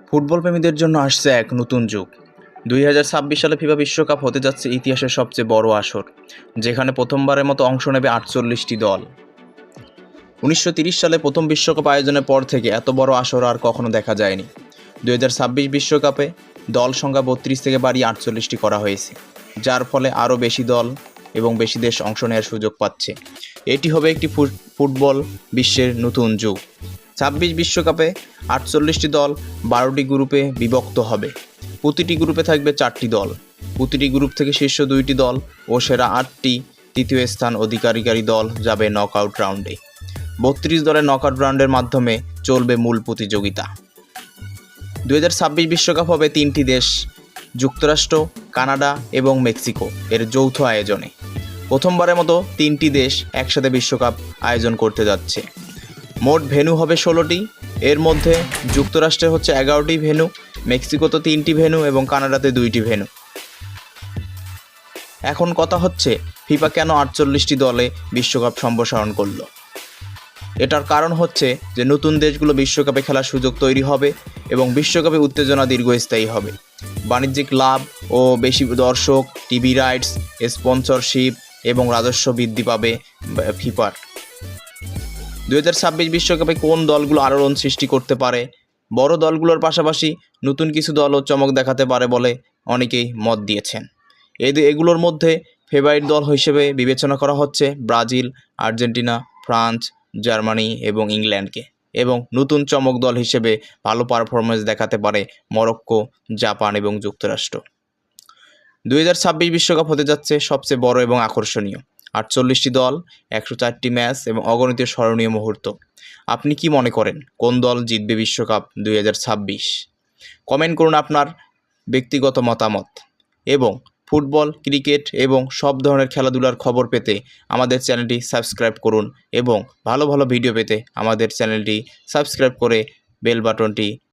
Football প্রেমীদের জন্য আসছে এক নতুন যুগ। 2026 সালে ফিফা বিশ্বকাপ হতে যাচ্ছে ইতিহাসের সবচেয়ে বড় আসর, যেখানে প্রথমবারের মতো অংশ নেবে 48টি দল। 1930 সালে প্রথম বিশ্বকাপ আয়োজনের পর থেকে এত বড় আসর আর কখনো দেখা যায়নি। 2026 বিশ্বকাপে দল সংখ্যা 32 থেকে বাড়িয়ে 48টি করা হয়েছে, যার ফলে আরও বেশি দল এবং বেশি দেশ অংশ নেওয়ার সুযোগ পাচ্ছে। এটি হবে একটি ফুটবল বিশ্বের নতুন যুগ। 26 বিশ্বকাপে 48টি দল 12টি গ্রুপে বিভক্ত হবে। প্রতিটি গ্রুপে থাকবে 4টি দল। প্রতিটি গ্রুপ থেকে শীর্ষ 2টি দল ও সেরা 8টি তৃতীয় স্থান অধিকারী দল যাবে নকআউট রাউন্ডে। 32 দলের নকআউট রাউন্ডের মাধ্যমে চলবে মূল প্রতিযোগিতা। 2026 বিশ্বকাপ হবে 3টি দেশ, যুক্তরাষ্ট্র, কানাডা এবং মেক্সিকো এর যৌথ আয়োজনে। প্রথমবারের মতো 3টি দেশ একসাথে বিশ্বকাপ আয়োজন করতে যাচ্ছে। মোট ভেন্যু হবে 16টি, এর মধ্যে যুক্তরাষ্ট্রে হচ্ছে 11টি ভেন্যু, মেক্সিকোতে 3টি ভেন্যু এবং কানাডাতে 2টি ভেন্যু। এখন কথা হচ্ছে, ফিফা কেন 48টি দলে বিশ্বকাপ সম্প্রসারণ করলো? এটার কারণ হচ্ছে যে নতুন দেশগুলো বিশ্বকাপে খেলার সুযোগ তৈরি হবে এবং বিশ্বকাপে উত্তেজনা দীর্ঘস্থায়ী হবে। বাণিজ্যিক লাভ ও বেশি দর্শক, টিভি রাইটস, স্পন্সরশিপ এবং রাজস্ব বৃদ্ধি পাবে ফিফার। 2026 বিশ্বকাপে কোন দলগুলো আরও রন সৃষ্টি করতে পারে? বড় দলগুলোর পাশাপাশি নতুন কিছু দলও চমক দেখাতে পারে বলে অনেকেই মত দিয়েছেন। এগুলোর মধ্যে ফেভারিট দল হিসেবে বিবেচনা করা হচ্ছে ব্রাজিল, আর্জেন্টিনা, ফ্রান্স, জার্মানি এবং ইংল্যান্ডকে, এবং নতুন চমক দল হিসেবে ভালো পারফরমেন্স দেখাতে পারে মরক্কো, জাপান এবং যুক্তরাষ্ট্র। 2026 বিশ্বকাপ হতে যাচ্ছে সবচেয়ে বড় এবং আকর্ষণীয়। 48টি দল, 104টি ম্যাচ এবং অগণিত স্মরণীয় মুহূর্ত। আপনি কি মনে করেন কোন দল জিতবে বিশ্বকাপ 2026? কমেন্ট করুন আপনার ব্যক্তিগত মতামত। এবং ফুটবল, ক্রিকেট এবং সব ধরনের খেলাধুলার খবর পেতে আমাদের চ্যানেলটি সাবস্ক্রাইব করুন এবং ভালো ভালো ভিডিও পেতে আমাদের চ্যানেলটি সাবস্ক্রাইব করে বেল বাটনটি